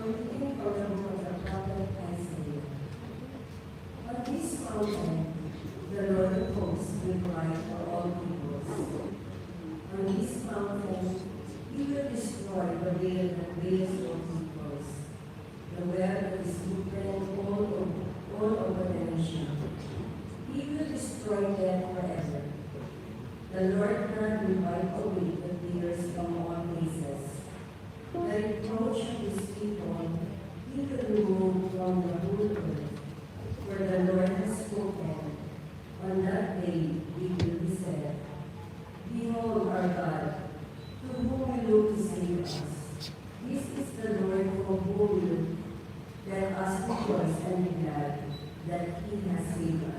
reading from the book of the prophet Isaiah. On this mountain, the Lord of hosts will cry for all peoples. On this mountain, he will destroy the veil that veils all peoples, the web that is open all over the nation. He will destroy them forever. The Lord God will wipe away the tears from all faces. The reproach of his people, he will remove from the whole earth. For the Lord has spoken. On that day it will be said, Behold our God, to whom we look to save us. This is the Lord for whom we look. Let us rejoice and be glad that he has saved us.